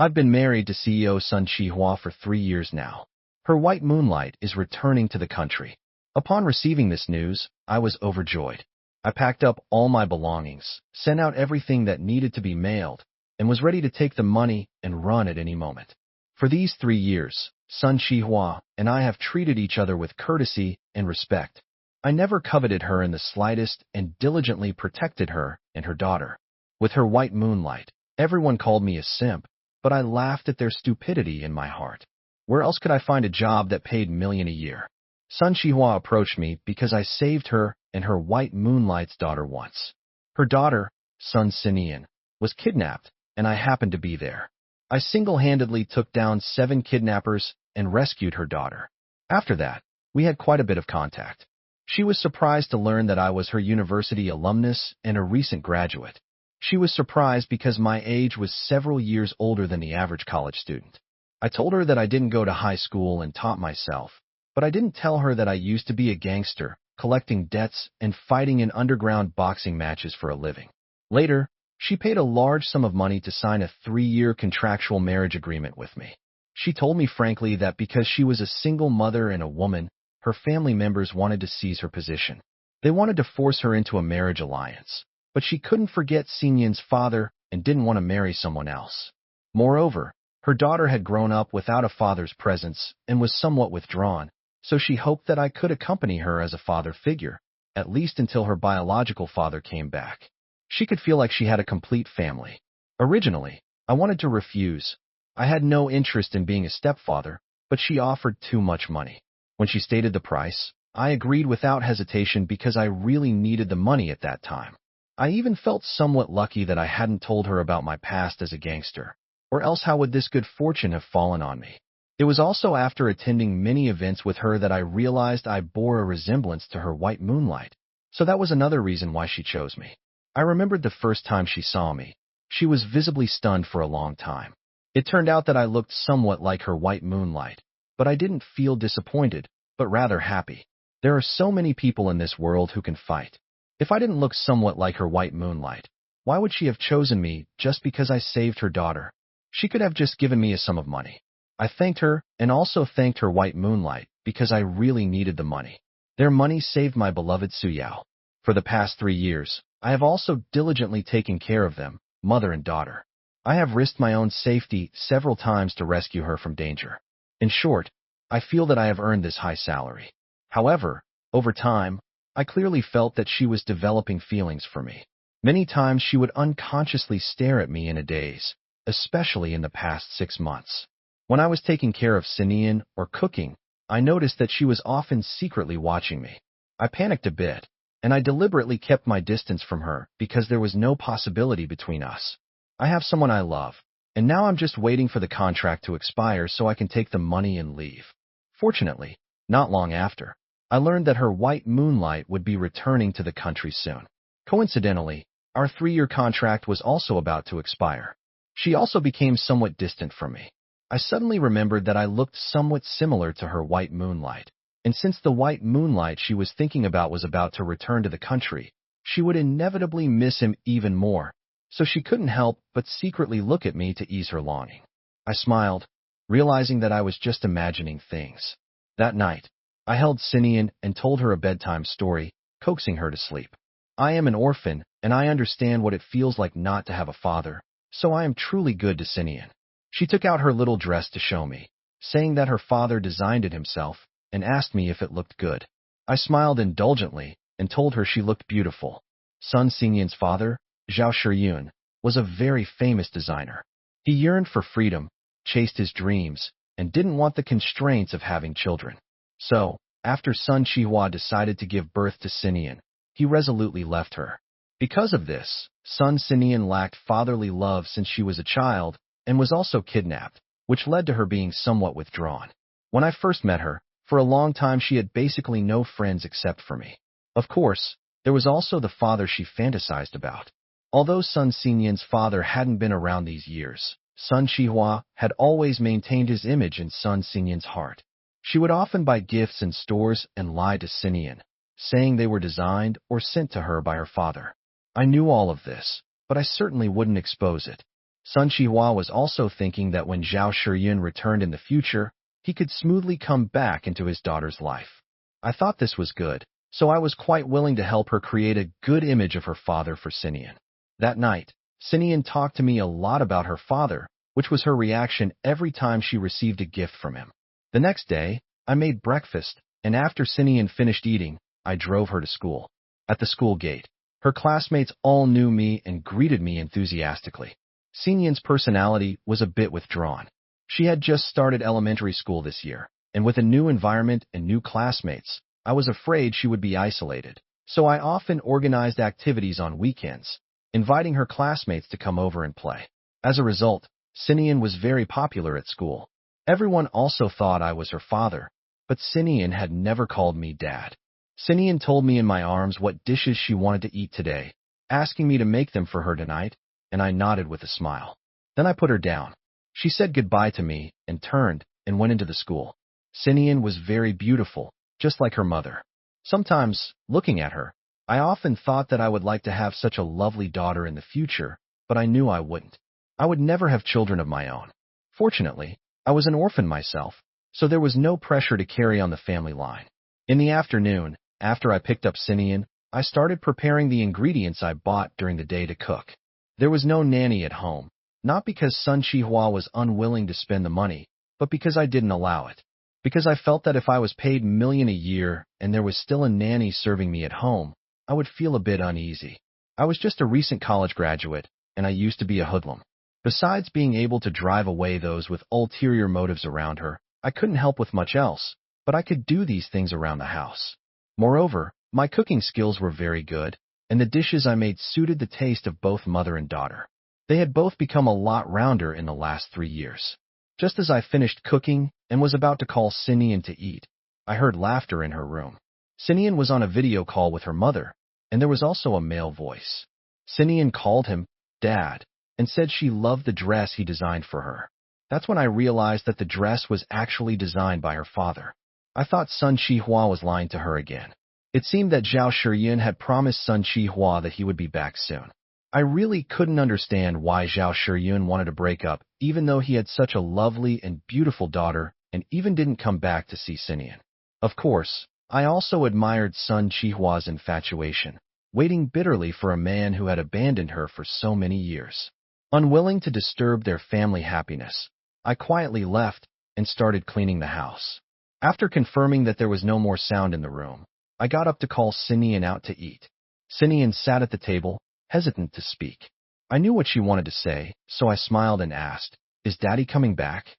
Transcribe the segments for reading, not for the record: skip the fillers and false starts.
I've been married to CEO Sun Chihua for 3 years now. Her white moonlight is returning to the country. Upon receiving this news, I was overjoyed. I packed up all my belongings, sent out everything that needed to be mailed, and was ready to take the money and run at any moment. For these 3 years, Sun Chihua and I have treated each other with courtesy and respect. I never coveted her in the slightest and diligently protected her and her daughter. With her white moonlight, everyone called me a simp, but I laughed at their stupidity in my heart. Where else could I find a job that paid million a year? Sun Chihua approached me because I saved her and her white moonlight's daughter once. Her daughter, Sun Sinian, was kidnapped, and I happened to be there. I single-handedly took down 7 kidnappers and rescued her daughter. After that, we had quite a bit of contact. She was surprised to learn that I was her university alumnus and a recent graduate. She was surprised because my age was several years older than the average college student. I told her that I didn't go to high school and taught myself, but I didn't tell her that I used to be a gangster, collecting debts and fighting in underground boxing matches for a living. Later, she paid a large sum of money to sign a 3-year contractual marriage agreement with me. She told me frankly that because she was a single mother and a woman, her family members wanted to seize her position. They wanted to force her into a marriage alliance, but she couldn't forget Xinyan's father and didn't want to marry someone else. Moreover, her daughter had grown up without a father's presence and was somewhat withdrawn, so she hoped that I could accompany her as a father figure, at least until her biological father came back. She could feel like she had a complete family. Originally, I wanted to refuse. I had no interest in being a stepfather, but she offered too much money. When she stated the price, I agreed without hesitation because I really needed the money at that time. I even felt somewhat lucky that I hadn't told her about my past as a gangster, or else how would this good fortune have fallen on me? It was also after attending many events with her that I realized I bore a resemblance to her white moonlight, so that was another reason why she chose me. I remembered the first time she saw me. She was visibly stunned for a long time. It turned out that I looked somewhat like her white moonlight, but I didn't feel disappointed, but rather happy. There are so many people in this world who can fight. If I didn't look somewhat like her white moonlight, why would she have chosen me just because I saved her daughter? She could have just given me a sum of money. I thanked her and also thanked her white moonlight because I really needed the money. Their money saved my beloved Suyao. For the past 3 years, I have also diligently taken care of them, mother and daughter. I have risked my own safety several times to rescue her from danger. In short, I feel that I have earned this high salary. However, over time, I clearly felt that she was developing feelings for me. Many times she would unconsciously stare at me in a daze, especially in the past 6 months. When I was taking care of Sinian or cooking, I noticed that she was often secretly watching me. I panicked a bit, and I deliberately kept my distance from her because there was no possibility between us. I have someone I love, and now I'm just waiting for the contract to expire so I can take the money and leave. Fortunately, not long after, I learned that her white moonlight would be returning to the country soon. Coincidentally, our 3-year contract was also about to expire. She also became somewhat distant from me. I suddenly remembered that I looked somewhat similar to her white moonlight, and since the white moonlight she was thinking about was about to return to the country, she would inevitably miss him even more, so she couldn't help but secretly look at me to ease her longing. I smiled, realizing that I was just imagining things. That night, I held Sinian and told her a bedtime story, coaxing her to sleep. I am an orphan, and I understand what it feels like not to have a father, so I am truly good to Sinian. She took out her little dress to show me, saying that her father designed it himself, and asked me if it looked good. I smiled indulgently and told her she looked beautiful. Sun Xinyan's father, Zhao Shiyun, was a very famous designer. He yearned for freedom, chased his dreams, and didn't want the constraints of having children. So, after Sun Chihua decided to give birth to Sinian, he resolutely left her. Because of this, Sun Sinian lacked fatherly love since she was a child and was also kidnapped, which led to her being somewhat withdrawn. When I first met her, for a long time she had basically no friends except for me. Of course, there was also the father she fantasized about. Although Sun Xinyan's father hadn't been around these years, Sun Chihua had always maintained his image in Sun Xinyan's heart. She would often buy gifts in stores and lie to Xinyan, saying they were designed or sent to her by her father. I knew all of this, but I certainly wouldn't expose it. Sun Shihua was also thinking that when Zhao Shiyun returned in the future, he could smoothly come back into his daughter's life. I thought this was good, so I was quite willing to help her create a good image of her father for Sinian. That night, Sinian talked to me a lot about her father, which was her reaction every time she received a gift from him. The next day, I made breakfast, and after Sinian finished eating, I drove her to school. At the school gate, her classmates all knew me and greeted me enthusiastically. Sinian's personality was a bit withdrawn. She had just started elementary school this year, and with a new environment and new classmates, I was afraid she would be isolated. So I often organized activities on weekends, inviting her classmates to come over and play. As a result, Sinian was very popular at school. Everyone also thought I was her father, but Sinian had never called me dad. Sinian told me in my arms what dishes she wanted to eat today, asking me to make them for her tonight, and I nodded with a smile. Then I put her down. She said goodbye to me and turned and went into the school. Sinian was very beautiful, just like her mother. Sometimes, looking at her, I often thought that I would like to have such a lovely daughter in the future, but I knew I wouldn't. I would never have children of my own. Fortunately, I was an orphan myself, so there was no pressure to carry on the family line. In the afternoon, after I picked up Sinian, I started preparing the ingredients I bought during the day to cook. There was no nanny at home, not because Sun Shihua was unwilling to spend the money, but because I didn't allow it. Because I felt that if I was paid $1 million a year and there was still a nanny serving me at home, I would feel a bit uneasy. I was just a recent college graduate, and I used to be a hoodlum. Besides being able to drive away those with ulterior motives around her, I couldn't help with much else, but I could do these things around the house. Moreover, my cooking skills were very good, and the dishes I made suited the taste of both mother and daughter. They had both become a lot rounder in the last 3 years. Just as I finished cooking and was about to call Sinian to eat, I heard laughter in her room. Sinian was on a video call with her mother, and there was also a male voice. Sinian called him Dad and said she loved the dress he designed for her. That's when I realized that the dress was actually designed by her father. I thought Sun Shihua was lying to her again. It seemed that Zhao Shiyun had promised Sun Shihua that he would be back soon. I really couldn't understand why Zhao Shiyun wanted to break up, even though he had such a lovely and beautiful daughter and even didn't come back to see Sinian. Of course, I also admired Sun Shihua's infatuation, waiting bitterly for a man who had abandoned her for so many years. Unwilling to disturb their family happiness, I quietly left and started cleaning the house. After confirming that there was no more sound in the room, I got up to call Sinian out to eat. Sinian sat at the table, hesitant to speak. I knew what she wanted to say, so I smiled and asked, "Is Daddy coming back?"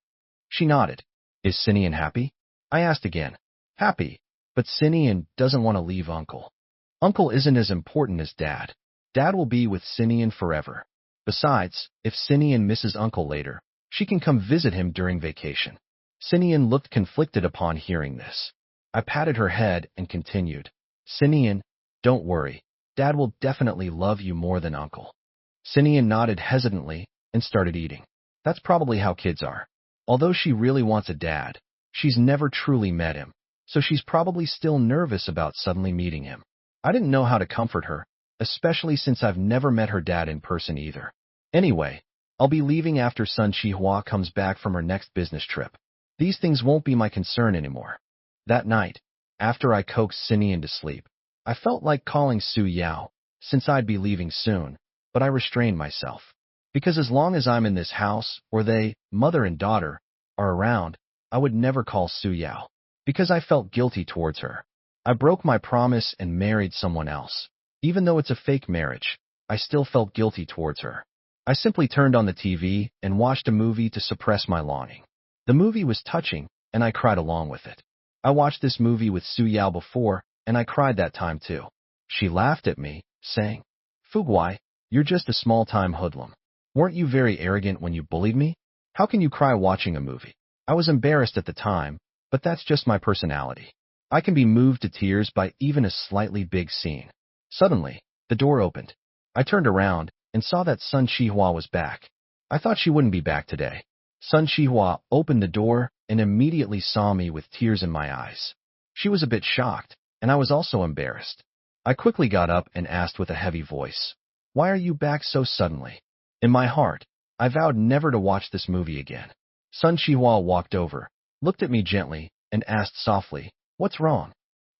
She nodded. "Is Sinian happy?" I asked again. "Happy, but Sinian doesn't want to leave Uncle. Uncle isn't as important as Dad. Dad will be with Sinian forever. Besides, if Sinian misses Uncle later, she can come visit him during vacation." Sinian looked conflicted upon hearing this. I patted her head and continued, "Sinian, don't worry. Dad will definitely love you more than Uncle." Sinian nodded hesitantly and started eating. That's probably how kids are. Although she really wants a dad, she's never truly met him, so she's probably still nervous about suddenly meeting him. I didn't know how to comfort her, especially since I've never met her dad in person either. Anyway, I'll be leaving after Sun Shihua comes back from her next business trip. These things won't be my concern anymore. That night, after I coaxed Sinian to sleep, I felt like calling Su Yao, since I'd be leaving soon, but I restrained myself. Because as long as I'm in this house, or they, mother and daughter, are around, I would never call Su Yao. Because I felt guilty towards her. I broke my promise and married someone else. Even though it's a fake marriage, I still felt guilty towards her. I simply turned on the TV and watched a movie to suppress my longing. The movie was touching, and I cried along with it. I watched this movie with Su Yao before, and I cried that time too. She laughed at me, saying, "Fuguai, you're just a small-time hoodlum. Weren't you very arrogant when you bullied me? How can you cry watching a movie?" I was embarrassed at the time, but that's just my personality. I can be moved to tears by even a slightly big scene. Suddenly, the door opened. I turned around and saw that Sun Shihua was back. I thought she wouldn't be back today. Sun Shihua opened the door and immediately saw me with tears in my eyes. She was a bit shocked, and I was also embarrassed. I quickly got up and asked with a heavy voice, "Why are you back so suddenly?" In my heart, I vowed never to watch this movie again. Sun Chihua walked over, looked at me gently, and asked softly, "What's wrong?"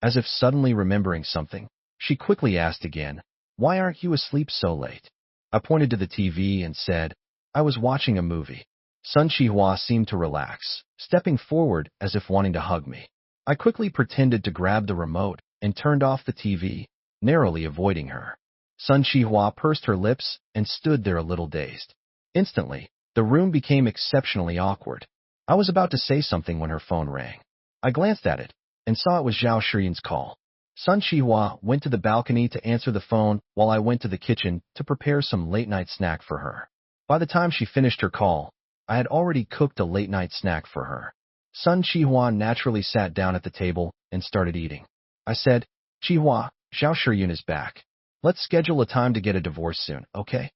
As if suddenly remembering something, she quickly asked again, "Why aren't you asleep so late?" I pointed to the TV and said, "I was watching a movie." Sun Chihua seemed to relax, stepping forward as if wanting to hug me. I quickly pretended to grab the remote and turned off the TV, narrowly avoiding her. Sun Chihua pursed her lips and stood there a little dazed. Instantly, the room became exceptionally awkward. I was about to say something when her phone rang. I glanced at it and saw it was Zhao Shiyun's call. Sun Chihua went to the balcony to answer the phone while I went to the kitchen to prepare some late-night snack for her. By the time she finished her call, I had already cooked a late-night snack for her. Sun Chihua naturally sat down at the table and started eating. I said, "Chihua, Zhao Shiyun is back. Let's schedule a time to get a divorce soon, okay?"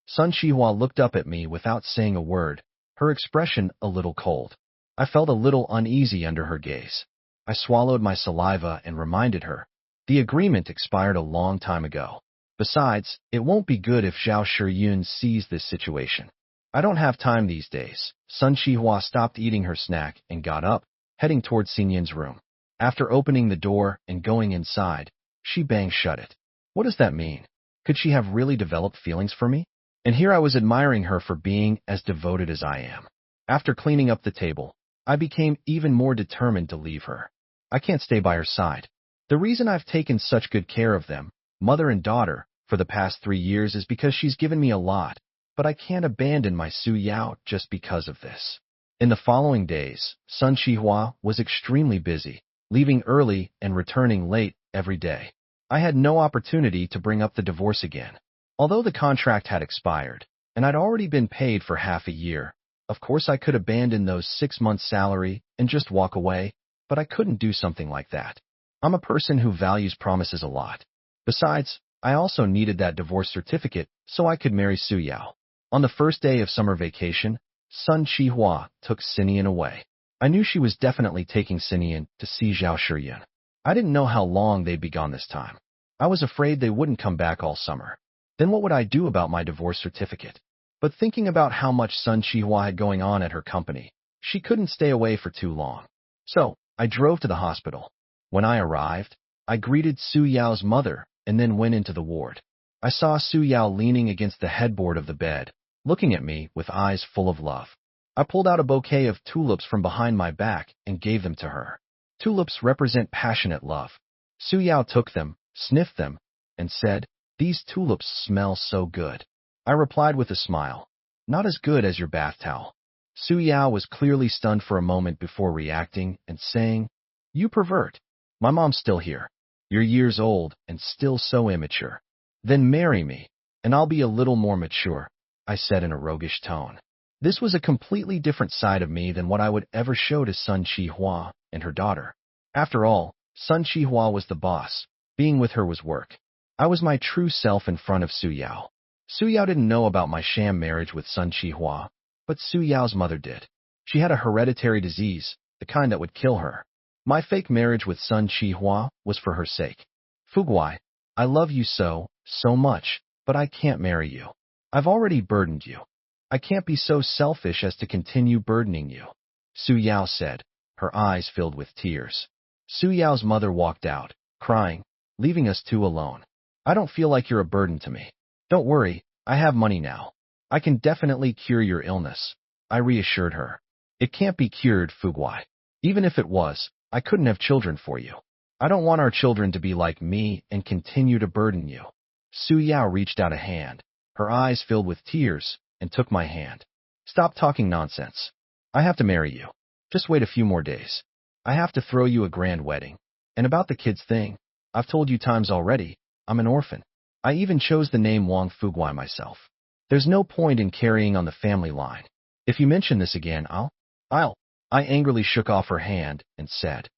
Sun Chihua looked up at me without saying a word, her expression a little cold. I felt a little uneasy under her gaze. I swallowed my saliva and reminded her, the agreement expired a long time ago. Besides, it won't be good if Zhao Shiyun sees this situation. I don't have time these days. Sun Chihua stopped eating her snack and got up, heading towards Xinyan's room. After opening the door and going inside, she banged shut it. What does that mean? Could she have really developed feelings for me? And here I was admiring her for being as devoted as I am. After cleaning up the table, I became even more determined to leave her. I can't stay by her side. The reason I've taken such good care of them, mother and daughter, for the past 3 years is because she's given me a lot, but I can't abandon my Su Yao just because of this. In the following days, Sun Chihua was extremely busy, leaving early and returning late every day. I had no opportunity to bring up the divorce again. Although the contract had expired, and I'd already been paid for half a year, of course I could abandon those 6 months' salary and just walk away, but I couldn't do something like that. I'm a person who values promises a lot. Besides, I also needed that divorce certificate so I could marry Su Yao. On the first day of summer vacation, Sun Chihua took Xinyan away. I knew she was definitely taking Xinyan to see Zhao Shiyun. I didn't know how long they'd be gone this time. I was afraid they wouldn't come back all summer. Then what would I do about my divorce certificate? But thinking about how much Sun Chihua had going on at her company, she couldn't stay away for too long. So, I drove to the hospital. When I arrived, I greeted Su Yao's mother and then went into the ward. I saw Su Yao leaning against the headboard of the bed, looking at me with eyes full of love. I pulled out a bouquet of tulips from behind my back and gave them to her. Tulips represent passionate love. Su Yao took them, sniffed them, and said, "These tulips smell so good." I replied with a smile, "Not as good as your bath towel." Su Yao was clearly stunned for a moment before reacting and saying, "You pervert. My mom's still here. You're years old and still so immature. Then marry me, and I'll be a little more mature," I said in a roguish tone. This was a completely different side of me than what I would ever show to Sun Chihua and her daughter. After all, Sun Chihua was the boss. Being with her was work. I was my true self in front of Su Yao. Su Yao didn't know about my sham marriage with Sun Chihua, but Su Yao's mother did. She had a hereditary disease, the kind that would kill her. My fake marriage with Sun Chihua was for her sake. "Fuguai, I love you so much, but I can't marry you. I've already burdened you. I can't be so selfish as to continue burdening you," Su Yao said, her eyes filled with tears. Su Yao's mother walked out, crying, leaving us two alone. "I don't feel like you're a burden to me. Don't worry, I have money now. I can definitely cure your illness," I reassured her. "It can't be cured, Fuguai. Even if it was, I couldn't have children for you. I don't want our children to be like me and continue to burden you." Su Yao reached out a hand, her eyes filled with tears, and took my hand. "Stop talking nonsense. I have to marry you. Just wait a few more days. I have to throw you a grand wedding. And about the kids thing, I've told you times already, I'm an orphan. I even chose the name Wang Fuguai myself. There's no point in carrying on the family line. If you mention this again, I angrily shook off her hand and said,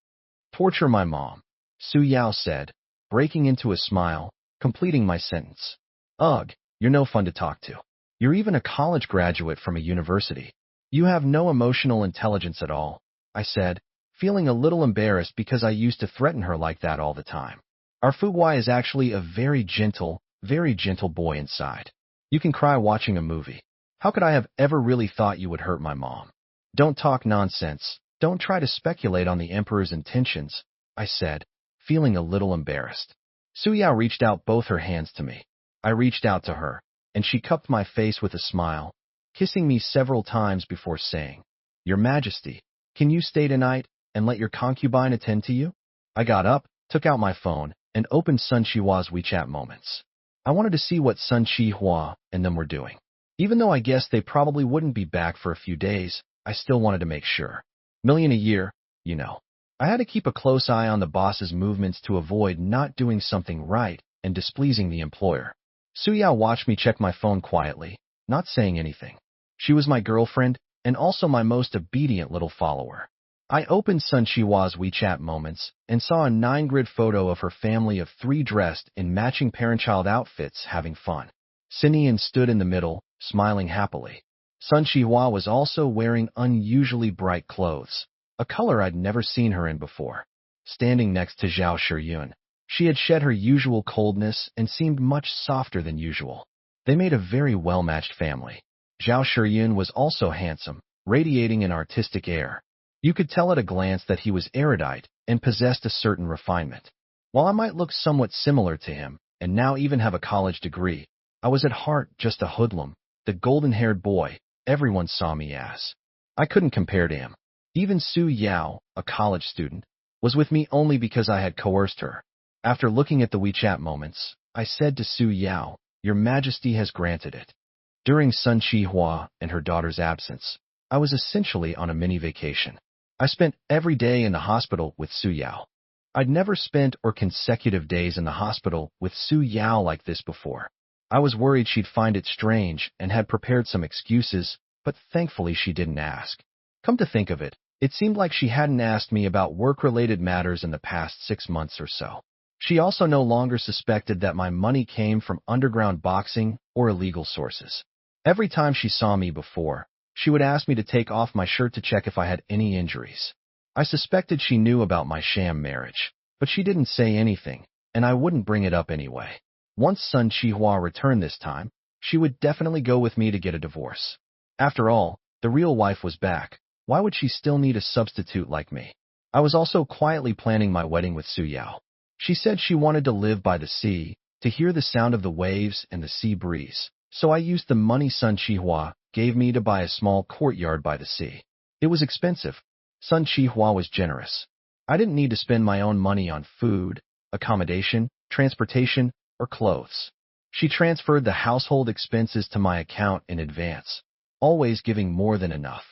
"Torture my mom," Su Yao said, breaking into a smile, completing my sentence. "Ugh, you're no fun to talk to. You're even a college graduate from a university. You have no emotional intelligence at all," I said, feeling a little embarrassed because I used to threaten her like that all the time. Our Fuguai is actually a very gentle boy inside. You can cry watching a movie. How could I have ever really thought you would hurt my mom? Don't talk nonsense. Don't try to speculate on the emperor's intentions, I said, feeling a little embarrassed. Su Yao reached out both her hands to me. I reached out to her, and she cupped my face with a smile, kissing me several times before saying, Your Majesty, can you stay tonight and let your concubine attend to you? I got up, took out my phone, and opened Sun Chihua's WeChat moments. I wanted to see what Sun Chihua and them were doing. Even though I guessed they probably wouldn't be back for a few days, I still wanted to make sure. Million a year, you know. I had to keep a close eye on the boss's movements to avoid not doing something right and displeasing the employer. Su Yao watched me check my phone quietly, not saying anything. She was my girlfriend and also my most obedient little follower. I opened Sun Chihua's WeChat moments and saw a 9-grid photo of her family of 3 dressed in matching parent-child outfits having fun. Sinian stood in the middle, smiling happily. Sun Chihua was also wearing unusually bright clothes, a color I'd never seen her in before. Standing next to Zhao Shiyun, she had shed her usual coldness and seemed much softer than usual. They made a very well-matched family. Zhao Shiyun was also handsome, radiating an artistic air. You could tell at a glance that he was erudite and possessed a certain refinement. While I might look somewhat similar to him, and now even have a college degree, I was at heart just a hoodlum, the golden-haired boy everyone saw me as. I couldn't compare to him. Even Su Yao, a college student, was with me only because I had coerced her. After looking at the WeChat moments, I said to Su Yao, Your Majesty has granted it. During Sun Chihua and her daughter's absence, I was essentially on a mini-vacation. I spent every day in the hospital with Su Yao. I'd never spent consecutive days in the hospital with Su Yao like this before. I was worried she'd find it strange and had prepared some excuses, but thankfully she didn't ask. Come to think of it, it seemed like she hadn't asked me about work-related matters in the past 6 months or so. She also no longer suspected that my money came from underground boxing or illegal sources. Every time she saw me before, she would ask me to take off my shirt to check if I had any injuries. I suspected she knew about my sham marriage, but she didn't say anything, and I wouldn't bring it up anyway. Once Sun Chihua returned this time, she would definitely go with me to get a divorce. After all, the real wife was back. Why would she still need a substitute like me? I was also quietly planning my wedding with Su Yao. She said she wanted to live by the sea, to hear the sound of the waves and the sea breeze, so I used the money Sun Chihua gave me to buy a small courtyard by the sea. It was expensive. Sun Chihua was generous. I didn't need to spend my own money on food, accommodation, transportation, or clothes. She transferred the household expenses to my account in advance, always giving more than enough.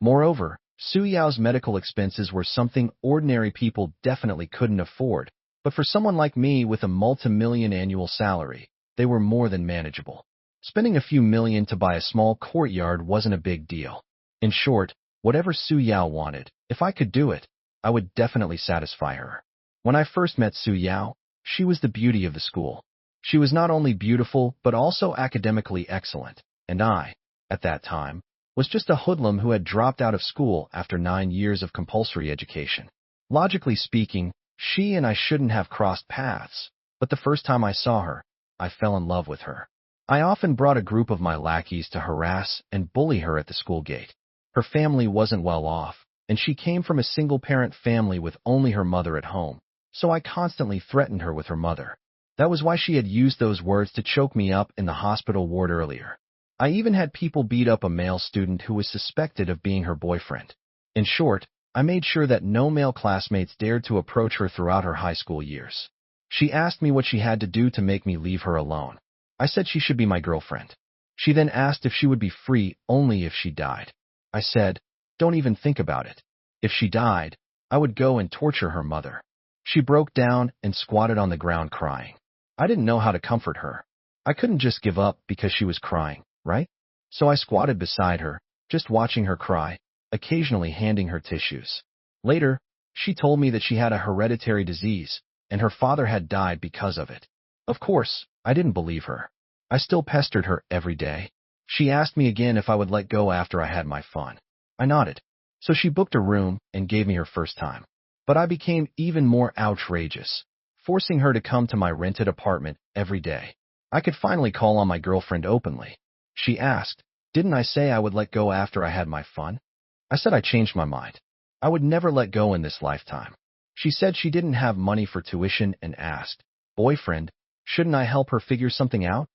Moreover, Su Yao's medical expenses were something ordinary people definitely couldn't afford, but for someone like me with a multi-million annual salary, they were more than manageable. Spending a few million to buy a small courtyard wasn't a big deal. In short, whatever Su Yao wanted, if I could do it, I would definitely satisfy her. When I first met Su Yao, she was the beauty of the school. She was not only beautiful, but also academically excellent, and I, at that time, was just a hoodlum who had dropped out of school after 9 years of compulsory education. Logically speaking, she and I shouldn't have crossed paths, but the first time I saw her, I fell in love with her. I often brought a group of my lackeys to harass and bully her at the school gate. Her family wasn't well off, and she came from a single-parent family with only her mother at home, so I constantly threatened her with her mother. That was why she had used those words to choke me up in the hospital ward earlier. I even had people beat up a male student who was suspected of being her boyfriend. In short, I made sure that no male classmates dared to approach her throughout her high school years. She asked me what she had to do to make me leave her alone. I said she should be my girlfriend. She then asked if she would be free only if she died. I said, don't even think about it. If she died, I would go and torture her mother. She broke down and squatted on the ground crying. I didn't know how to comfort her. I couldn't just give up because she was crying, right? So I squatted beside her, just watching her cry, occasionally handing her tissues. Later, she told me that she had a hereditary disease, and her father had died because of it. Of course, I didn't believe her. I still pestered her every day. She asked me again if I would let go after I had my fun. I nodded. So she booked a room and gave me her first time. But I became even more outrageous, forcing her to come to my rented apartment every day. I could finally call on my girlfriend openly. She asked, Didn't I say I would let go after I had my fun? I said I changed my mind. I would never let go in this lifetime. She said she didn't have money for tuition and asked, "Boyfriend, shouldn't I help her figure something out?"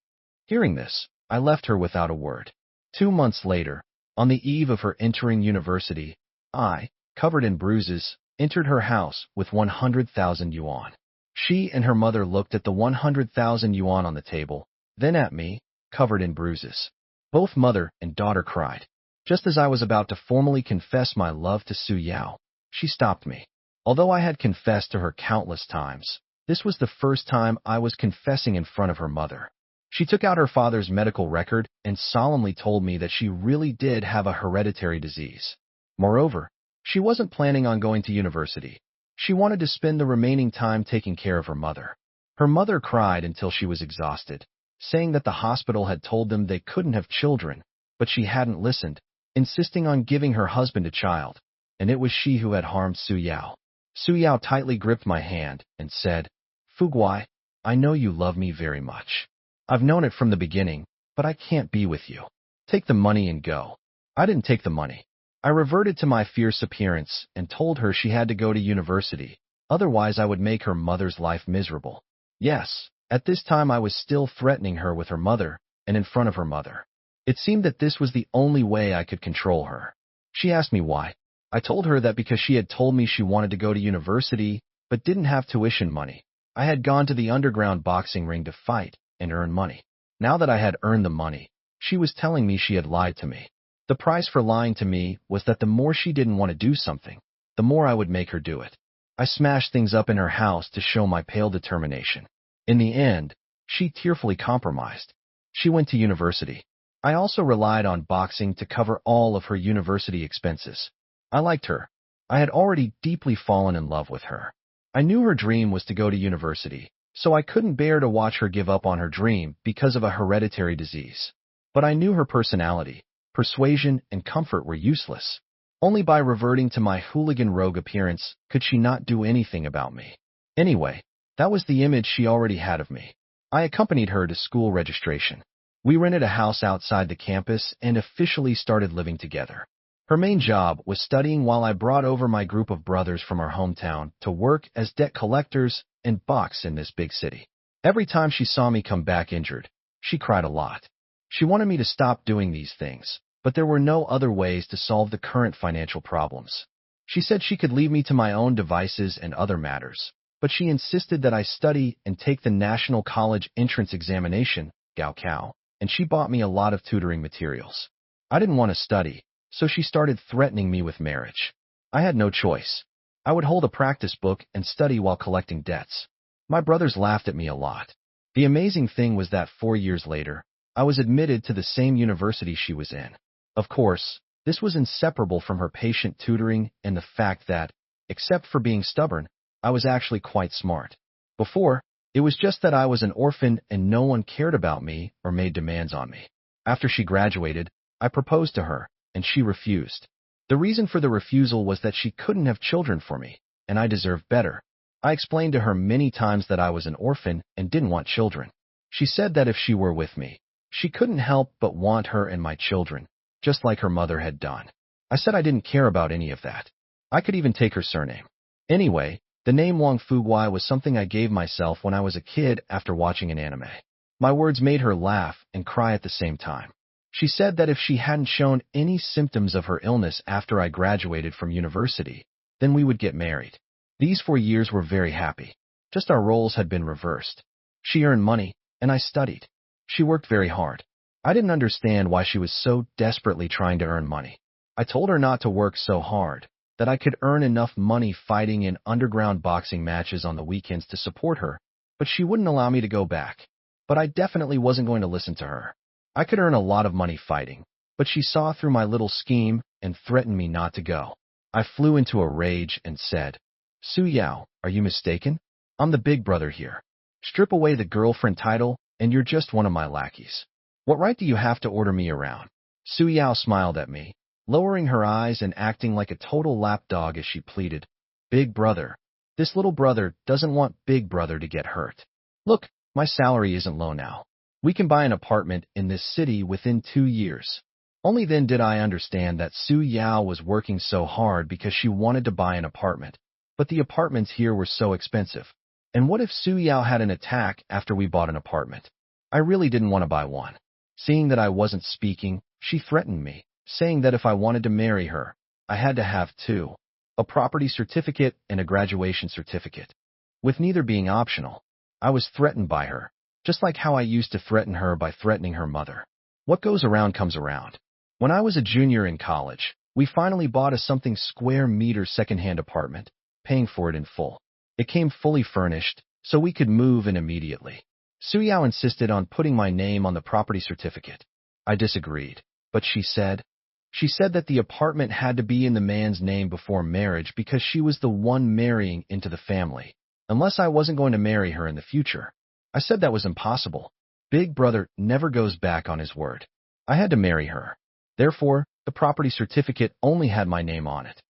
Hearing this, I left her without a word. 2 months later, on the eve of her entering university, I, covered in bruises, entered her house with 100,000 yuan. She and her mother looked at the 100,000 yuan on the table, then at me, covered in bruises. Both mother and daughter cried. Just as I was about to formally confess my love to Su Yao, she stopped me. Although I had confessed to her countless times, this was the first time I was confessing in front of her mother. She took out her father's medical record and solemnly told me that she really did have a hereditary disease. Moreover, she wasn't planning on going to university. She wanted to spend the remaining time taking care of her mother. Her mother cried until she was exhausted, saying that the hospital had told them they couldn't have children, but she hadn't listened, insisting on giving her husband a child, and it was she who had harmed Su Yao. Su Yao tightly gripped my hand and said, "Fuguai, I know you love me very much. I've known it from the beginning, but I can't be with you. Take the money and go." I didn't take the money. I reverted to my fierce appearance and told her she had to go to university, otherwise I would make her mother's life miserable. Yes, at this time I was still threatening her with her mother and in front of her mother. It seemed that this was the only way I could control her. She asked me why. I told her that because she had told me she wanted to go to university but didn't have tuition money. I had gone to the underground boxing ring to fight and earn money. Now that I had earned the money, she was telling me she had lied to me. The price for lying to me was that the more she didn't want to do something, the more I would make her do it. I smashed things up in her house to show my pale determination. In the end, she tearfully compromised. She went to university. I also relied on boxing to cover all of her university expenses. I liked her. I had already deeply fallen in love with her. I knew her dream was to go to university, so I couldn't bear to watch her give up on her dream because of a hereditary disease. But I knew her personality, persuasion, and comfort were useless. Only by reverting to my hooligan rogue appearance could she not do anything about me. Anyway, that was the image she already had of me. I accompanied her to school registration. We rented a house outside the campus and officially started living together. Her main job was studying while I brought over my group of brothers from our hometown to work as debt collectors and box in this big city. Every time she saw me come back injured, she cried a lot. She wanted me to stop doing these things, but there were no other ways to solve the current financial problems. She said she could leave me to my own devices and other matters, but she insisted that I study and take the National College Entrance Examination, Gaokao, and she bought me a lot of tutoring materials. I didn't want to study, so she started threatening me with marriage. I had no choice. I would hold a practice book and study while collecting debts. My brothers laughed at me a lot. The amazing thing was that 4 years later, I was admitted to the same university she was in. Of course, this was inseparable from her patient tutoring and the fact that, except for being stubborn, I was actually quite smart. Before, it was just that I was an orphan and no one cared about me or made demands on me. After she graduated, I proposed to her, and she refused. The reason for the refusal was that she couldn't have children for me, and I deserved better. I explained to her many times that I was an orphan and didn't want children. She said that if she were with me, she couldn't help but want her and my children, just like her mother had done. I said I didn't care about any of that. I could even take her surname. Anyway, the name Wang Fuguai was something I gave myself when I was a kid after watching an anime. My words made her laugh and cry at the same time. She said that if she hadn't shown any symptoms of her illness after I graduated from university, then we would get married. These 4 years were very happy. Just our roles had been reversed. She earned money, and I studied. She worked very hard. I didn't understand why she was so desperately trying to earn money. I told her not to work so hard, that I could earn enough money fighting in underground boxing matches on the weekends to support her, but she wouldn't allow me to go back. But I definitely wasn't going to listen to her. I could earn a lot of money fighting, but she saw through my little scheme and threatened me not to go. I flew into a rage and said, "Su Yao, are you mistaken? I'm the big brother here. Strip away the girlfriend title, and you're just one of my lackeys. What right do you have to order me around?" Su Yao smiled at me, lowering her eyes and acting like a total lapdog as she pleaded, "Big brother. This little brother doesn't want big brother to get hurt. Look, my salary isn't low now. We can buy an apartment in this city within 2 years. Only then did I understand that Su Yao was working so hard because she wanted to buy an apartment, but the apartments here were so expensive. And what if Su Yao had an attack after we bought an apartment? I really didn't want to buy one. Seeing that I wasn't speaking, she threatened me, saying that if I wanted to marry her, I had to have two, a property certificate and a graduation certificate. With neither being optional, I was threatened by her, just like how I used to threaten her by threatening her mother. What goes around comes around. When I was a junior in college, we finally bought a something square meter secondhand apartment, paying for it in full. It came fully furnished, so we could move in immediately. Su Yao insisted on putting my name on the property certificate. I disagreed, but she said that the apartment had to be in the man's name before marriage because she was the one marrying into the family, unless I wasn't going to marry her in the future. I said that was impossible. Big brother never goes back on his word. I had to marry her. Therefore, the property certificate only had my name on it.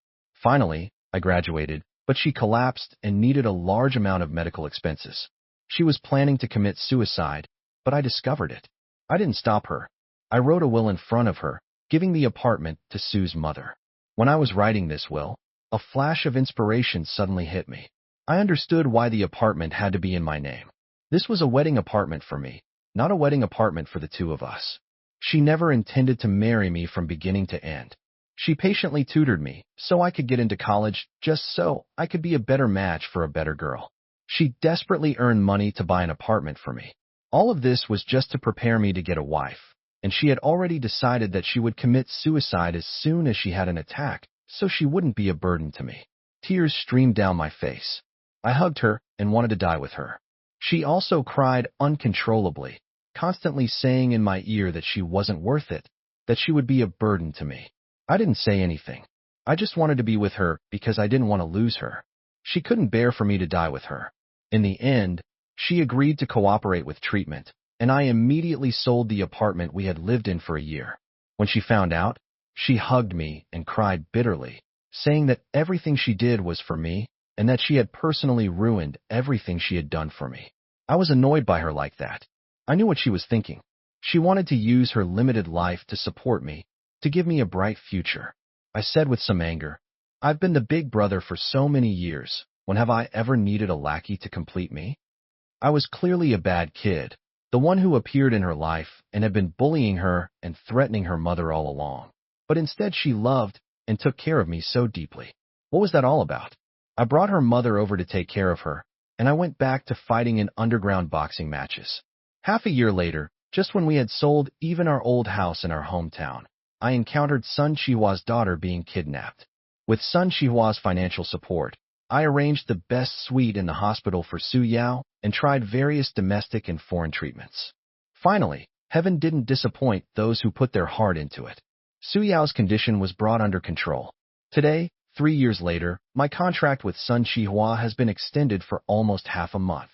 Finally, I graduated, but she collapsed and needed a large amount of medical expenses. She was planning to commit suicide, but I discovered it. I didn't stop her. I wrote a will in front of her, giving the apartment to Sue's mother. When I was writing this will, a flash of inspiration suddenly hit me. I understood why the apartment had to be in my name. This was a wedding apartment for me, not a wedding apartment for the two of us. She never intended to marry me from beginning to end. She patiently tutored me so I could get into college just so I could be a better match for a better girl. She desperately earned money to buy an apartment for me. All of this was just to prepare me to get a wife, and she had already decided that she would commit suicide as soon as she had an attack, so she wouldn't be a burden to me. Tears streamed down my face. I hugged her and wanted to die with her. She also cried uncontrollably, constantly saying in my ear that she wasn't worth it, that she would be a burden to me. I didn't say anything. I just wanted to be with her because I didn't want to lose her. She couldn't bear for me to die with her. In the end, she agreed to cooperate with treatment, and I immediately sold the apartment we had lived in for a year. When she found out, she hugged me and cried bitterly, saying that everything she did was for me and that she had personally ruined everything she had done for me. I was annoyed by her like that. I knew what she was thinking. She wanted to use her limited life to support me, to give me a bright future. I said with some anger, "I've been the big brother for so many years. When have I ever needed a lackey to complete me?" I was clearly a bad kid, the one who appeared in her life and had been bullying her and threatening her mother all along. But instead she loved and took care of me so deeply. What was that all about? I brought her mother over to take care of her, and I went back to fighting in underground boxing matches. Half a year later, just when we had sold even our old house in our hometown, I encountered Sun Chihua's daughter being kidnapped. With Sun Chihua's financial support, I arranged the best suite in the hospital for Su Yao and tried various domestic and foreign treatments. Finally, heaven didn't disappoint those who put their heart into it. Su Yao's condition was brought under control. Today, 3 years later, my contract with Sun Chihua has been extended for almost half a month.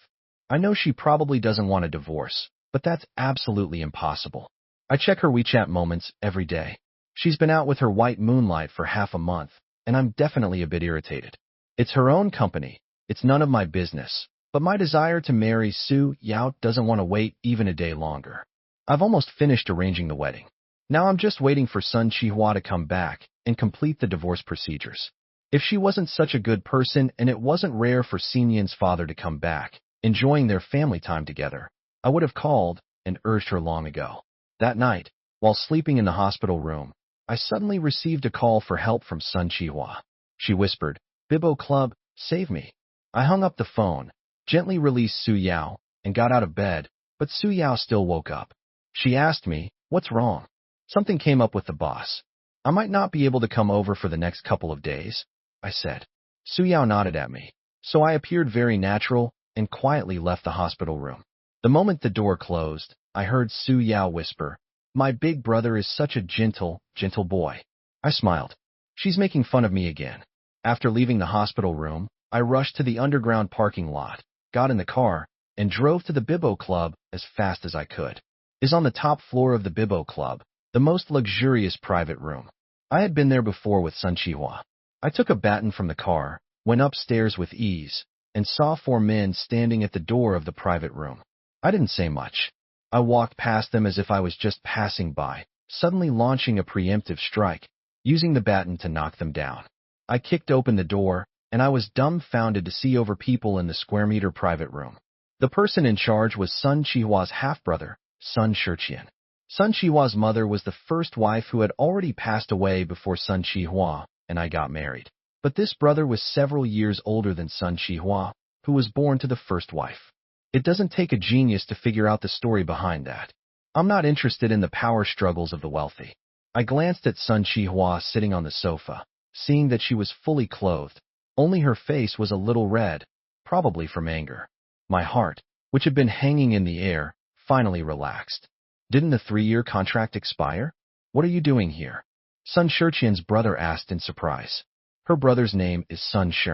I know she probably doesn't want a divorce, but that's absolutely impossible. I check her WeChat moments every day. She's been out with her white moonlight for half a month, and I'm definitely a bit irritated. It's her own company. It's none of my business. But my desire to marry Su Yao doesn't want to wait even a day longer. I've almost finished arranging the wedding. Now I'm just waiting for Sun Chihua to come back and complete the divorce procedures. If she wasn't such a good person and it wasn't rare for Xinyan's father to come back, enjoying their family time together, I would have called and urged her long ago. That night, while sleeping in the hospital room, I suddenly received a call for help from Sun Chihua. She whispered, "Bibbo Club, save me." I hung up the phone, gently released Su Yao, and got out of bed, but Su Yao still woke up. She asked me, "What's wrong?" "Something came up with the boss. I might not be able to come over for the next couple of days," I said. Su Yao nodded at me, so I appeared very natural and quietly left the hospital room. The moment the door closed, I heard Su Yao whisper, "My big brother is such a gentle boy." I smiled. She's making fun of me again. After leaving the hospital room, I rushed to the underground parking lot, got in the car, and drove to the Bibbo Club as fast as I could. It's on the top floor of the Bibbo Club, the most luxurious private room. I had been there before with Sun Chihua. I took a baton from the car, went upstairs with ease, and saw 4 men standing at the door of the private room. I didn't say much. I walked past them as if I was just passing by, suddenly launching a preemptive strike, using the baton to knock them down. I kicked open the door, and I was dumbfounded to see over people in the square-meter private room. The person in charge was Sun Chihua's half-brother, Sun Shiqian. Sun Chihua's mother was the first wife who had already passed away before Sun Chihua and I got married. But this brother was several years older than Sun Chihua, who was born to the first wife. It doesn't take a genius to figure out the story behind that. I'm not interested in the power struggles of the wealthy. I glanced at Sun Chihua sitting on the sofa, seeing that she was fully clothed. Only her face was a little red, probably from anger. My heart, which had been hanging in the air, finally relaxed. Didn't the 3-year contract expire? What are you doing here? Sun Shiqian's brother asked in surprise. Her brother's name is Sun Shi.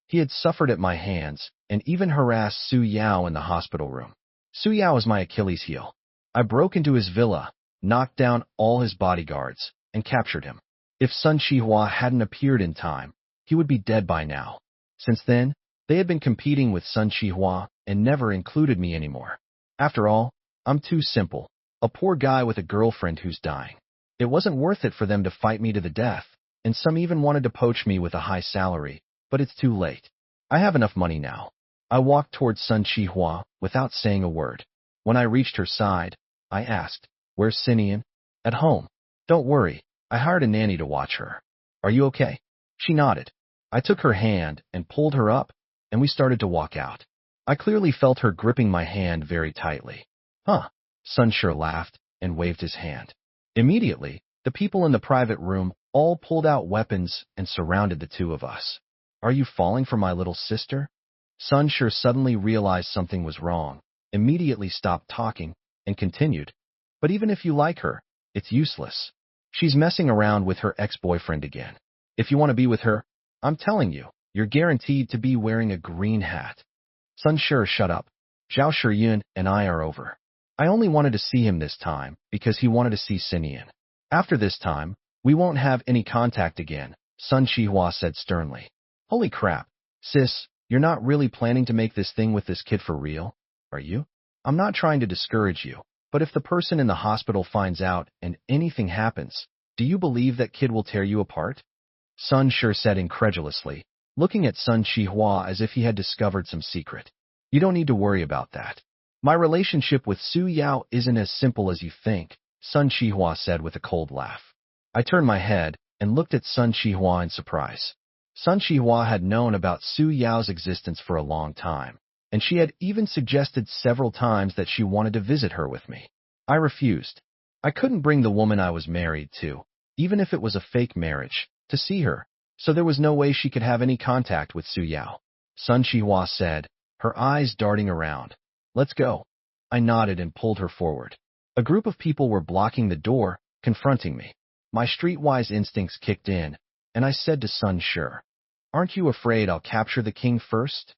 He had suffered at my hands and even harassed Su Yao in the hospital room. Su Yao is my Achilles heel. I broke into his villa, knocked down all his bodyguards, and captured him. If Sun Chihua hadn't appeared in time, he would be dead by now. Since then, they had been competing with Sun Chihua and never included me anymore. After all, I'm too simple, a poor guy with a girlfriend who's dying. It wasn't worth it for them to fight me to the death, and some even wanted to poach me with a high salary, but it's too late. I have enough money now. I walked towards Sun Chihua without saying a word. When I reached her side, I asked, "Where's Sinian?" "At home. Don't worry, I hired a nanny to watch her." "Are you okay?" She nodded. I took her hand and pulled her up, and we started to walk out. I clearly felt her gripping my hand very tightly. "Huh." Sun Shi laughed and waved his hand. Immediately, the people in the private room all pulled out weapons and surrounded the two of us. "Are you falling for my little sister?" Sun Shi suddenly realized something was wrong, immediately stopped talking, and continued, "But even if you like her, it's useless. She's messing around with her ex-boyfriend again. If you want to be with her, I'm telling you, you're guaranteed to be wearing a green hat." Sun Shi, shut up. Zhao Shiyun and I are over. I only wanted to see him this time because he wanted to see Sinian. After this time, we won't have any contact again, Sun Chihua said sternly. Holy crap, sis, you're not really planning to make this thing with this kid for real, are you? I'm not trying to discourage you, but if the person in the hospital finds out and anything happens, do you believe that kid will tear you apart? Sun Shi said incredulously, looking at Sun Chihua as if he had discovered some secret. You don't need to worry about that. My relationship with Su Yao isn't as simple as you think, Sun Chihua said with a cold laugh. I turned my head and looked at Sun Chihua in surprise. Sun Chihua had known about Su Yao's existence for a long time, and she had even suggested several times that she wanted to visit her with me. I refused. I couldn't bring the woman I was married to, even if it was a fake marriage, to see her, so there was no way she could have any contact with Su Yao. Sun Chihua said, her eyes darting around. Let's go. I nodded and pulled her forward. A group of people were blocking the door, confronting me. My streetwise instincts kicked in, and I said to Sun Shi, aren't you afraid I'll capture the king first?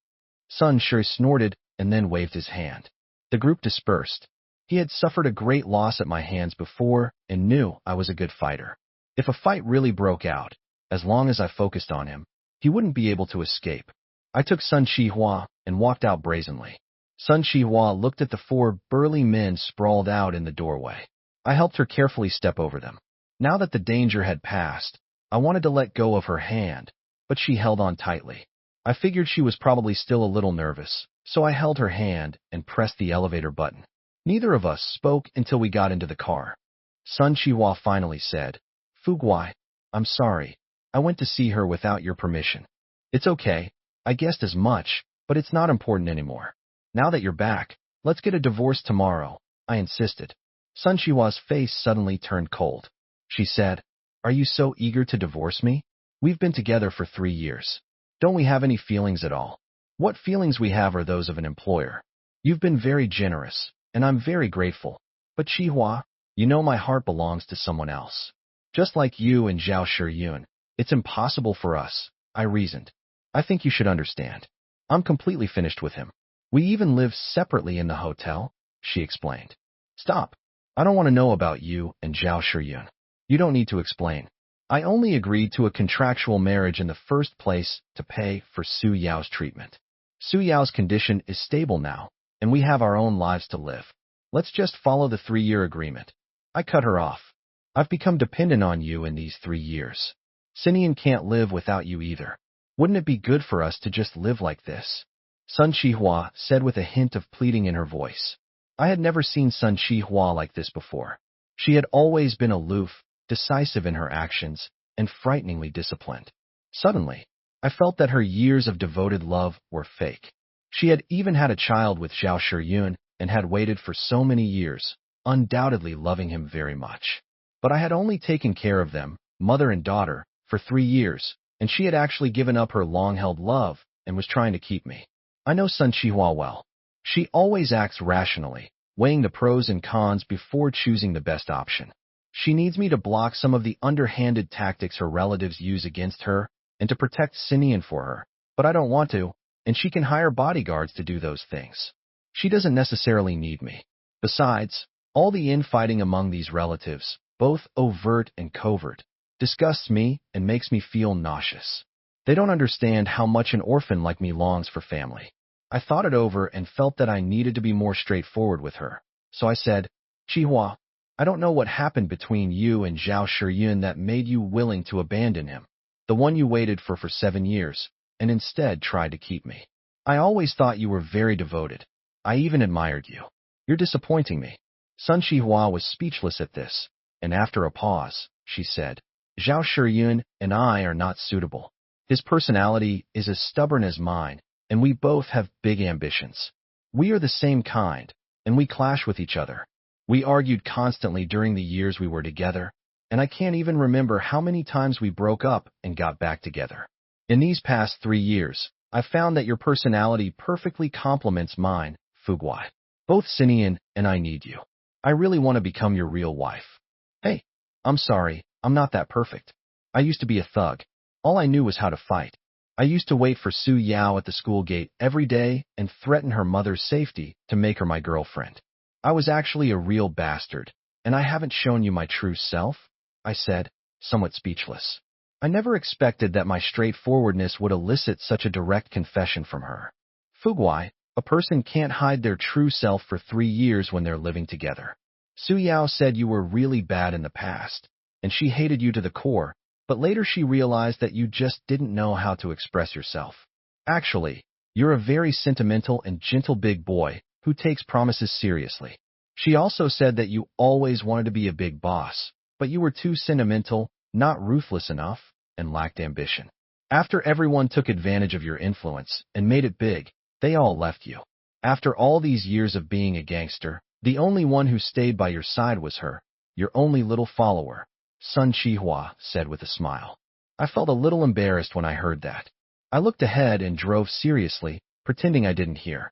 Sun Shi snorted and then waved his hand. The group dispersed. He had suffered a great loss at my hands before and knew I was a good fighter. If a fight really broke out, as long as I focused on him, he wouldn't be able to escape. I took Sun Chihua and walked out brazenly. Sun Chihua looked at the 4 burly men sprawled out in the doorway. I helped her carefully step over them. Now that the danger had passed, I wanted to let go of her hand, but she held on tightly. I figured she was probably still a little nervous, so I held her hand and pressed the elevator button. Neither of us spoke until we got into the car. Sun Chihua finally said, Fuguai, I'm sorry. I went to see her without your permission. It's okay. I guessed as much, but it's not important anymore. Now that you're back, let's get a divorce tomorrow, I insisted. Sun Chihua's face suddenly turned cold. She said, are you so eager to divorce me? We've been together for 3 years. Don't we have any feelings at all? What feelings we have are those of an employer. You've been very generous, and I'm very grateful. But Chihua, you know my heart belongs to someone else. Just like you and Zhao Shiyun, it's impossible for us, I reasoned. I think you should understand. I'm completely finished with him. We even live separately in the hotel, she explained. Stop. I don't want to know about you and Zhao Shiyun. You don't need to explain. I only agreed to a contractual marriage in the first place to pay for Su Yao's treatment. Su Yao's condition is stable now, and we have our own lives to live. Let's just follow the 3-year agreement. I cut her off. I've become dependent on you in these 3 years. Sinian can't live without you either. Wouldn't it be good for us to just live like this? Sun Chihua said with a hint of pleading in her voice. I had never seen Sun Chihua like this before. She had always been aloof, decisive in her actions, and frighteningly disciplined. Suddenly, I felt that her years of devoted love were fake. She had even had a child with Zhao Shiyun and had waited for so many years, undoubtedly loving him very much. But I had only taken care of them, mother and daughter, for 3 years, and she had actually given up her long-held love and was trying to keep me. I know Sun Chihua well. She always acts rationally, weighing the pros and cons before choosing the best option. She needs me to block some of the underhanded tactics her relatives use against her and to protect Sinian for her, but I don't want to, and she can hire bodyguards to do those things. She doesn't necessarily need me. Besides, all the infighting among these relatives, both overt and covert, disgusts me and makes me feel nauseous. They don't understand how much an orphan like me longs for family. I thought it over and felt that I needed to be more straightforward with her. So I said, Chihua, I don't know what happened between you and Zhao Shiyun that made you willing to abandon him, the one you waited for 7 years, and instead tried to keep me. I always thought you were very devoted. I even admired you. You're disappointing me. Sun Chihua was speechless at this, and after a pause, she said, Zhao Shiyun and I are not suitable. His personality is as stubborn as mine, and we both have big ambitions. We are the same kind, and we clash with each other. We argued constantly during the years we were together, and I can't even remember how many times we broke up and got back together. In these past 3 years, I've found that your personality perfectly complements mine, Fuguai. Both Sinian and I need you. I really want to become your real wife. Hey, I'm sorry, I'm not that perfect. I used to be a thug. All I knew was how to fight. I used to wait for Su Yao at the school gate every day and threaten her mother's safety to make her my girlfriend. I was actually a real bastard, and I haven't shown you my true self, I said, somewhat speechless. I never expected that my straightforwardness would elicit such a direct confession from her. Fuguai, a person can't hide their true self for 3 years when they're living together. Su Yao said you were really bad in the past, and she hated you to the core, but later she realized that you just didn't know how to express yourself. Actually, you're a very sentimental and gentle big boy who takes promises seriously. She also said that you always wanted to be a big boss, but you were too sentimental, not ruthless enough, and lacked ambition. After everyone took advantage of your influence and made it big, they all left you. After all these years of being a gangster, the only one who stayed by your side was her, your only little follower, Sun Chihua said with a smile. I felt a little embarrassed when I heard that. I looked ahead and drove seriously, pretending I didn't hear.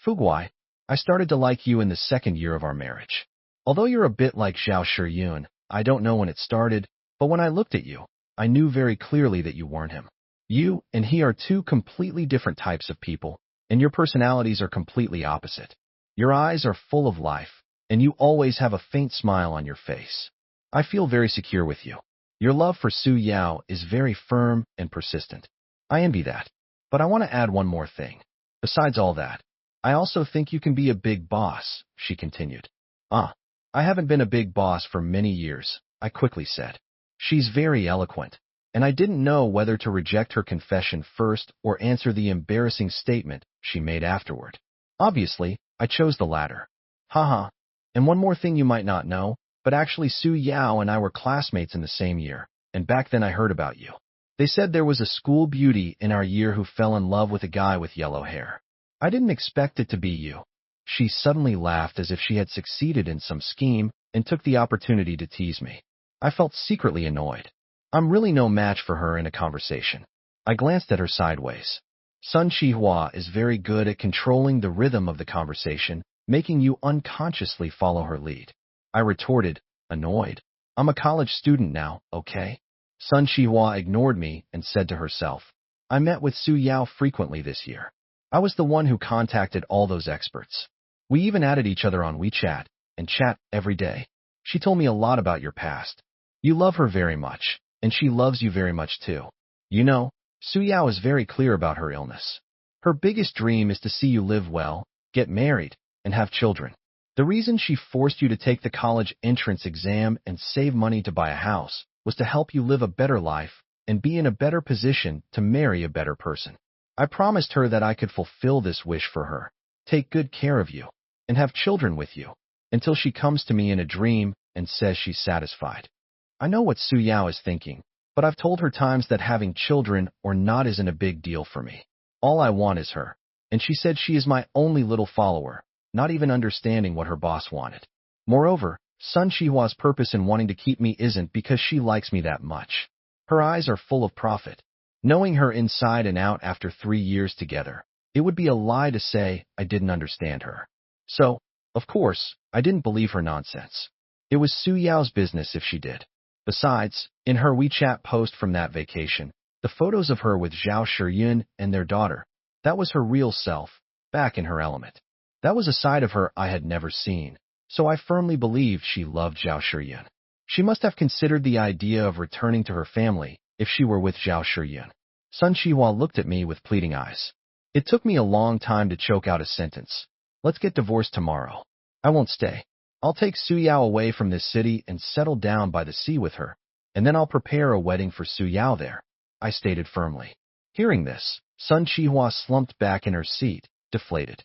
Fuguai, I started to like you in the 2nd year of our marriage. Although you're a bit like Zhao Shiyun, I don't know when it started, but when I looked at you, I knew very clearly that you weren't him. You and he are 2 completely different types of people, and your personalities are completely opposite. Your eyes are full of life, and you always have a faint smile on your face. I feel very secure with you. Your love for Su Yao is very firm and persistent. I envy that. But I want to add one more thing. Besides all that, I also think you can be a big boss, she continued. I haven't been a big boss for many years, I quickly said. She's very eloquent, and I didn't know whether to reject her confession first or answer the embarrassing statement she made afterward. Obviously, I chose the latter. Haha. And one more thing you might not know, but actually Su Yao and I were classmates in the same year, and back then I heard about you. They said there was a school beauty in our year who fell in love with a guy with yellow hair. I didn't expect it to be you. She suddenly laughed as if she had succeeded in some scheme and took the opportunity to tease me. I felt secretly annoyed. I'm really no match for her in a conversation. I glanced at her sideways. Sun Chihua is very good at controlling the rhythm of the conversation, making you unconsciously follow her lead. I retorted, annoyed. I'm a college student now, okay? Sun Chihua ignored me and said to herself, I met with Su Yao frequently this year. I was the one who contacted all those experts. We even added each other on WeChat and chat every day. She told me a lot about your past. You love her very much, and she loves you very much too. You know, Su Yao is very clear about her illness. Her biggest dream is to see you live well, get married, and have children. The reason she forced you to take the college entrance exam and save money to buy a house was to help you live a better life and be in a better position to marry a better person. I promised her that I could fulfill this wish for her, take good care of you, and have children with you, until she comes to me in a dream and says she's satisfied. I know what Su Yao is thinking, but I've told her times that having children or not isn't a big deal for me. All I want is her, and she said she is my only little follower, not even understanding what her boss wanted. Moreover, Sun Shihua's purpose in wanting to keep me isn't because she likes me that much. Her eyes are full of profit. Knowing her inside and out after 3 years together, it would be a lie to say I didn't understand her. So, of course, I didn't believe her nonsense. It was Su Yao's business if she did. Besides, in her WeChat post from that vacation, the photos of her with Zhao Shiyun and their daughter, that was her real self, back in her element. That was a side of her I had never seen, so I firmly believed she loved Zhao Shiyun. She must have considered the idea of returning to her family if she were with Zhao Shiyun. Sun Shihua looked at me with pleading eyes. It took me a long time to choke out a sentence. Let's get divorced tomorrow. I won't stay. I'll take Su Yao away from this city and settle down by the sea with her, and then I'll prepare a wedding for Su Yao there, I stated firmly. Hearing this, Sun Shihua slumped back in her seat, deflated.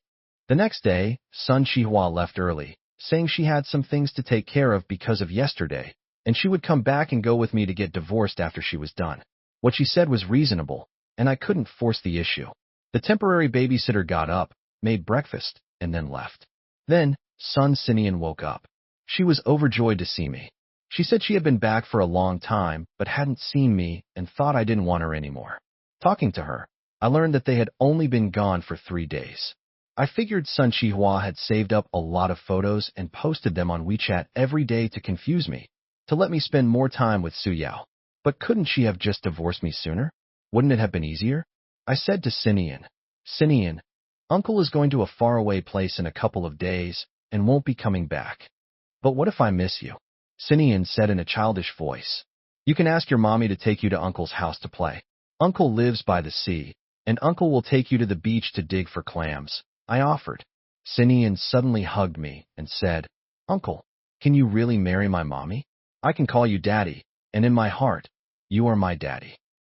The next day, Sun Shihua left early, saying she had some things to take care of because of yesterday, and she would come back and go with me to get divorced after she was done. What she said was reasonable, and I couldn't force the issue. The temporary babysitter got up, made breakfast, and then left. Then, Sun Sinian woke up. She was overjoyed to see me. She said she had been back for a long time, but hadn't seen me and thought I didn't want her anymore. Talking to her, I learned that they had only been gone for 3 days. I figured Sun Shihua had saved up a lot of photos and posted them on WeChat every day to confuse me, to let me spend more time with Su Yao. But couldn't she have just divorced me sooner? Wouldn't it have been easier? I said to Sinian, Sinian, Uncle is going to a faraway place in a couple of days and won't be coming back. But what if I miss you? Sinian said in a childish voice. You can ask your mommy to take you to Uncle's house to play. Uncle lives by the sea, and Uncle will take you to the beach to dig for clams, I offered. Sinian suddenly hugged me and said, Uncle, can you really marry my mommy? I can call you Daddy, and in my heart, you are my daddy.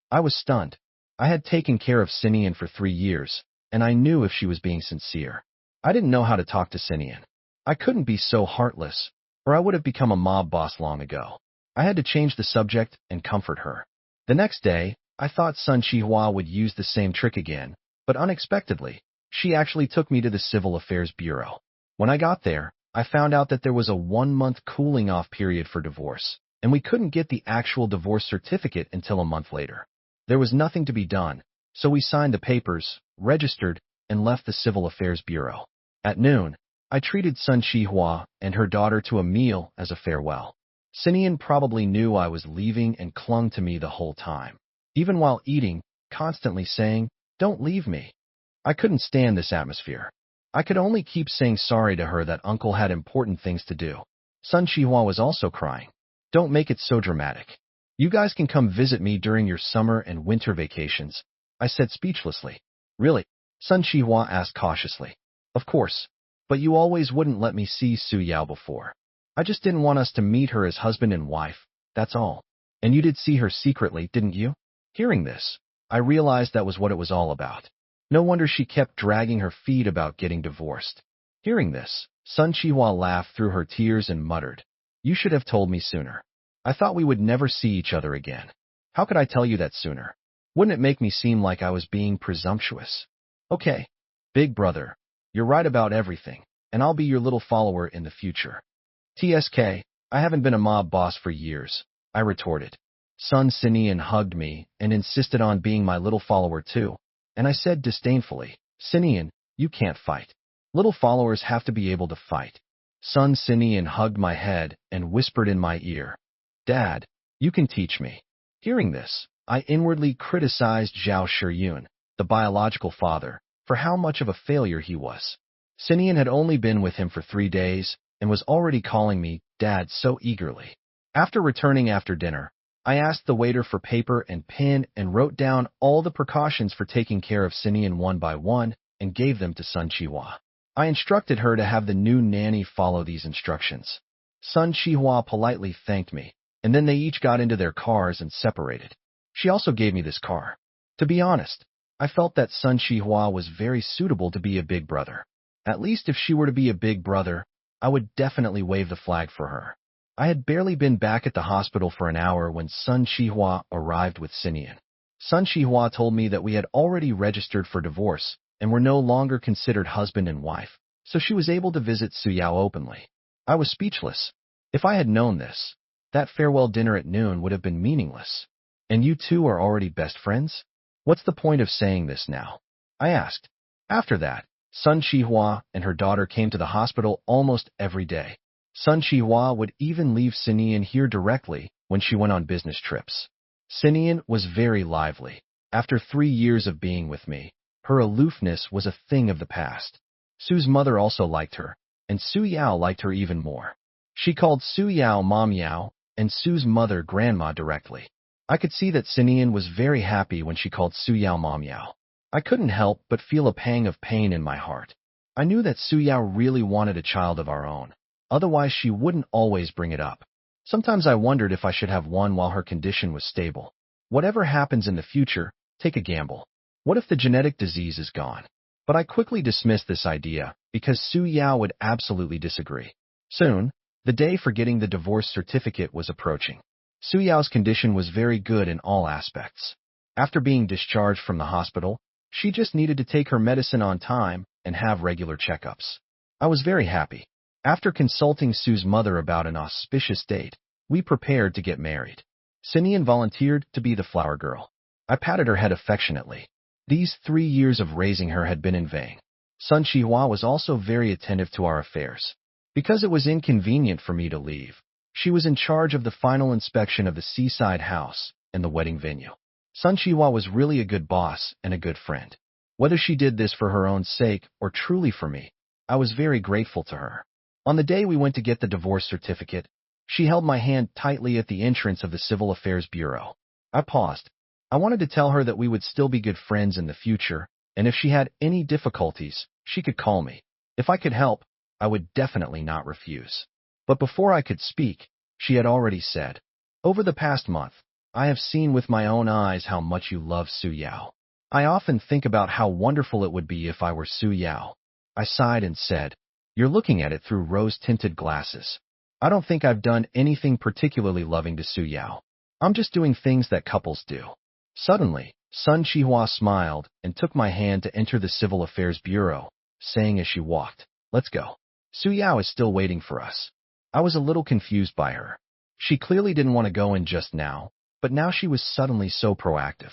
I was stunned. I had taken care of Sinian for 3 years, and I knew if she was being sincere. I didn't know how to talk to Sinian. I couldn't be so heartless, or I would have become a mob boss long ago. I had to change the subject and comfort her. The next day, I thought Sun Shihua would use the same trick again, but unexpectedly, she actually took me to the Civil Affairs Bureau. When I got there, I found out that there was a 1-month cooling-off period for divorce, and we couldn't get the actual divorce certificate until a month later. There was nothing to be done, so we signed the papers, registered, and left the Civil Affairs Bureau. At noon, I treated Sun Shihua and her daughter to a meal as a farewell. Sinian probably knew I was leaving and clung to me the whole time, even while eating, constantly saying, Don't leave me. I couldn't stand this atmosphere. I could only keep saying sorry to her that Uncle had important things to do. Sun Shihua was also crying. Don't make it so dramatic. You guys can come visit me during your summer and winter vacations, I said speechlessly. Really? Sun Shihua asked cautiously. Of course. But you always wouldn't let me see Su Yao before. I just didn't want us to meet her as husband and wife, that's all. And you did see her secretly, didn't you? Hearing this, I realized that was what it was all about. No wonder she kept dragging her feet about getting divorced. Hearing this, Sun Shihua laughed through her tears and muttered, You should have told me sooner. I thought we would never see each other again. How could I tell you that sooner? Wouldn't it make me seem like I was being presumptuous? Okay, big brother, you're right about everything, and I'll be your little follower in the future. TSK, I haven't been a mob boss for years, I retorted. Sun Sinian hugged me and insisted on being my little follower too, and I said disdainfully, Sinian, you can't fight. Little followers have to be able to fight. Sun Sinian hugged my head and whispered in my ear, Dad, you can teach me. Hearing this, I inwardly criticized Zhao Shiyun, the biological father, for how much of a failure he was. Sinian had only been with him for 3 days and was already calling me Dad so eagerly. After returning after dinner, I asked the waiter for paper and pen and wrote down all the precautions for taking care of Sinian one by one and gave them to Sun Shihua. I instructed her to have the new nanny follow these instructions. Sun Chihua politely thanked me, and then they each got into their cars and separated. She also gave me this car. To be honest, I felt that Sun Chihua was very suitable to be a big brother. At least if she were to be a big brother, I would definitely wave the flag for her. I had barely been back at the hospital for an hour when Sun Chihua arrived with Sinian. Sun Chihua told me that we had already registered for divorce and were no longer considered husband and wife, so she was able to visit Suyao openly. I was speechless. If I had known this, that farewell dinner at noon would have been meaningless. And you two are already best friends? What's the point of saying this now? I asked. After that, Sun Chihua and her daughter came to the hospital almost every day. Sun Chihua would even leave Sinian here directly when she went on business trips. Sinian was very lively. After 3 years of being with me, her aloofness was a thing of the past. Su's mother also liked her, and Su Yao liked her even more. She called Su Yao Mom Yao and Su's mother Grandma directly. I could see that Sinian was very happy when she called Su Yao Mom Yao. I couldn't help but feel a pang of pain in my heart. I knew that Su Yao really wanted a child of our own. Otherwise, she wouldn't always bring it up. Sometimes I wondered if I should have one while her condition was stable. Whatever happens in the future, take a gamble. What if the genetic disease is gone? But I quickly dismissed this idea because Su Yao would absolutely disagree. Soon, the day for getting the divorce certificate was approaching. Su Yao's condition was very good in all aspects. After being discharged from the hospital, she just needed to take her medicine on time and have regular checkups. I was very happy. After consulting Su's mother about an auspicious date, we prepared to get married. Sinian volunteered to be the flower girl. I patted her head affectionately. These 3 years of raising her had been in vain. Sun Chihua was also very attentive to our affairs. Because it was inconvenient for me to leave, she was in charge of the final inspection of the seaside house and the wedding venue. Sun Chihua was really a good boss and a good friend. Whether she did this for her own sake or truly for me, I was very grateful to her. On the day we went to get the divorce certificate, she held my hand tightly at the entrance of the Civil Affairs Bureau. I paused. I wanted to tell her that we would still be good friends in the future, and if she had any difficulties, she could call me. If I could help, I would definitely not refuse. But before I could speak, she had already said, "Over the past month, I have seen with my own eyes how much you love Su Yao. I often think about how wonderful it would be if I were Su Yao." I sighed and said, "You're looking at it through rose-tinted glasses. I don't think I've done anything particularly loving to Su Yao. I'm just doing things that couples do." Suddenly, Sun Chihua smiled and took my hand to enter the Civil Affairs Bureau, saying as she walked, "Let's go. Su Yao is still waiting for us." I was a little confused by her. She clearly didn't want to go in just now, but now she was suddenly so proactive.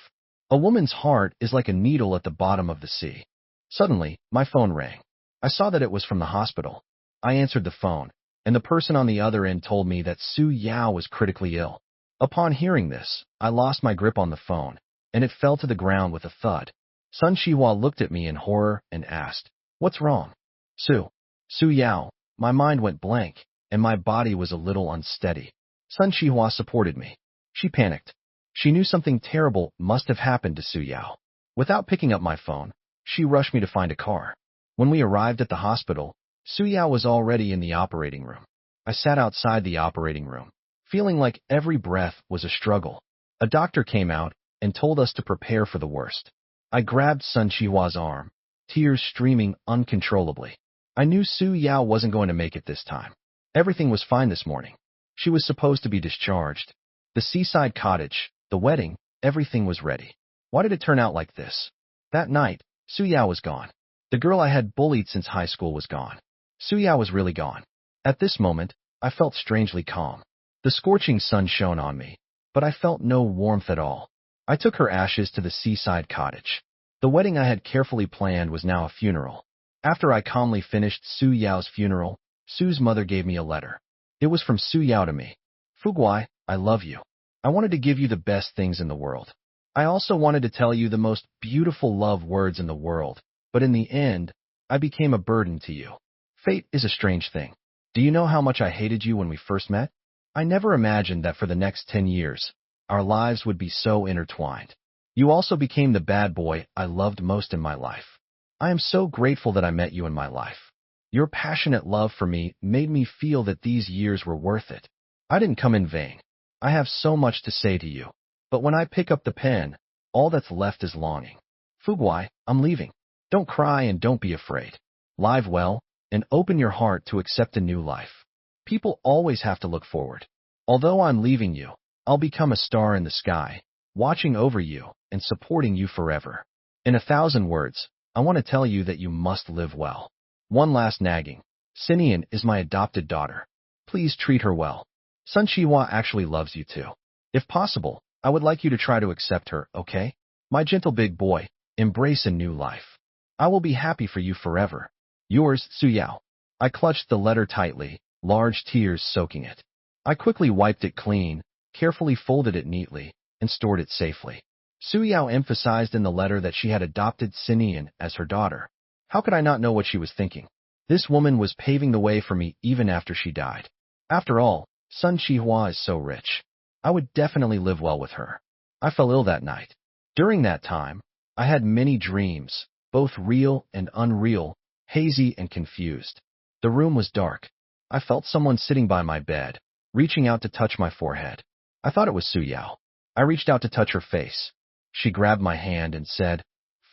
A woman's heart is like a needle at the bottom of the sea. Suddenly, my phone rang. I saw that it was from the hospital. I answered the phone, and the person on the other end told me that Su Yao was critically ill. Upon hearing this, I lost my grip on the phone, and it fell to the ground with a thud. Sun Chihua looked at me in horror and asked, "What's wrong?" Su Yao." My mind went blank, and my body was a little unsteady. Sun Chihua supported me. She panicked. She knew something terrible must have happened to Su Yao. Without picking up my phone, she rushed me to find a car. When we arrived at the hospital, Su Yao was already in the operating room. I sat outside the operating room, feeling like every breath was a struggle. A doctor came out and told us to prepare for the worst. I grabbed Sun Chihua's arm, tears streaming uncontrollably. I knew Su Yao wasn't going to make it this time. Everything was fine this morning. She was supposed to be discharged. The seaside cottage, the wedding, everything was ready. Why did it turn out like this? That night, Su Yao was gone. The girl I had bullied since high school was gone. Su Yao was really gone. At this moment, I felt strangely calm. The scorching sun shone on me, but I felt no warmth at all. I took her ashes to the seaside cottage. The wedding I had carefully planned was now a funeral. After I calmly finished Su Yao's funeral, Su's mother gave me a letter. It was from Su Yao to me. "Fuguai, I love you. I wanted to give you the best things in the world. I also wanted to tell you the most beautiful love words in the world, but in the end, I became a burden to you. Fate is a strange thing. Do you know how much I hated you when we first met? I never imagined that for the next 10 years, our lives would be so intertwined. You also became the bad boy I loved most in my life. I am so grateful that I met you in my life. Your passionate love for me made me feel that these years were worth it. I didn't come in vain. I have so much to say to you. But when I pick up the pen, all that's left is longing. Fuguai, I'm leaving. Don't cry and don't be afraid. Live well, and open your heart to accept a new life. People always have to look forward. Although I'm leaving you, I'll become a star in the sky, watching over you and supporting you forever. In 1,000 words, I want to tell you that you must live well. One last nagging. Sinian is my adopted daughter. Please treat her well. Sun Chihua actually loves you too. If possible, I would like you to try to accept her, okay? My gentle big boy, embrace a new life. I will be happy for you forever. Yours, Su Yao. I clutched the letter tightly, large tears soaking it. I quickly wiped it clean, carefully folded it neatly, and stored it safely. Su Yao emphasized in the letter that she had adopted Sinian as her daughter. How could I not know what she was thinking? This woman was paving the way for me even after she died. After all, Sun Chihua is so rich. I would definitely live well with her. I fell ill that night. During that time, I had many dreams, both real and unreal, hazy and confused. The room was dark. I felt someone sitting by my bed, reaching out to touch my forehead. I thought it was Su Yao. I reached out to touch her face. She grabbed my hand and said,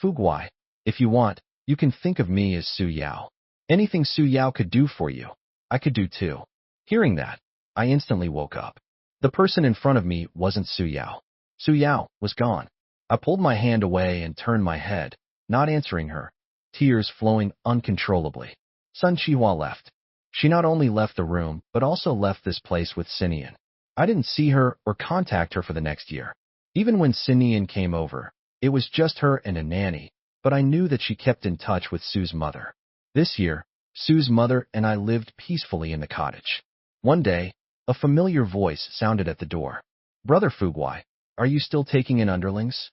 Fuguai, if you want, you can think of me as Su Yao. Anything Su Yao could do for you, I could do too. Hearing that, I instantly woke up. The person in front of me wasn't Su Yao. Su Yao was gone. I pulled my hand away and turned my head, not answering her, tears flowing uncontrollably. Sun Chihua left. She not only left the room, but also left this place with Sinian. I didn't see her or contact her for the next year. Even when Sinian came over, it was just her and a nanny, but I knew that she kept in touch with Su's mother. This year, Su's mother and I lived peacefully in the cottage. One day, a familiar voice sounded at the door. Brother Fuguai, are you still taking in underlings?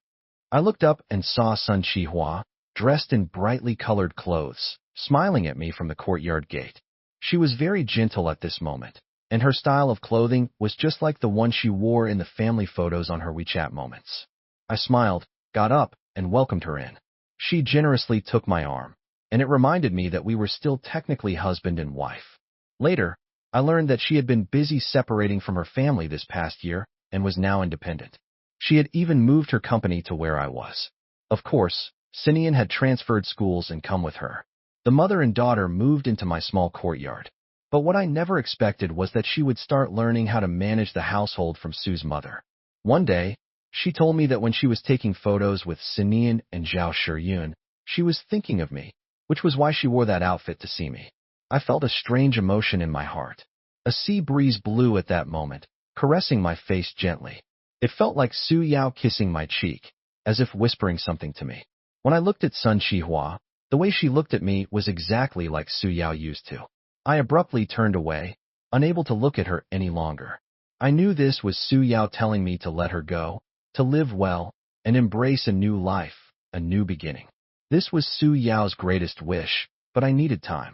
I looked up and saw Sun Chihua, dressed in brightly colored clothes, smiling at me from the courtyard gate. She was very gentle at this moment, and her style of clothing was just like the one she wore in the family photos on her WeChat moments. I smiled, got up, and welcomed her in. She generously took my arm, and it reminded me that we were still technically husband and wife. Later, I learned that she had been busy separating from her family this past year and was now independent. She had even moved her company to where I was. Of course, Sinian had transferred schools and come with her. The mother and daughter moved into my small courtyard. But what I never expected was that she would start learning how to manage the household from Su's mother. One day, she told me that when she was taking photos with Sinian and Zhao Shiyun, she was thinking of me, which was why she wore that outfit to see me. I felt a strange emotion in my heart. A sea breeze blew at that moment, caressing my face gently. It felt like Su Yao kissing my cheek, as if whispering something to me. When I looked at Sun Chihua, the way she looked at me was exactly like Su Yao used to. I abruptly turned away, unable to look at her any longer. I knew this was Su Yao telling me to let her go, to live well, and embrace a new life, a new beginning. This was Su Yao's greatest wish, but I needed time.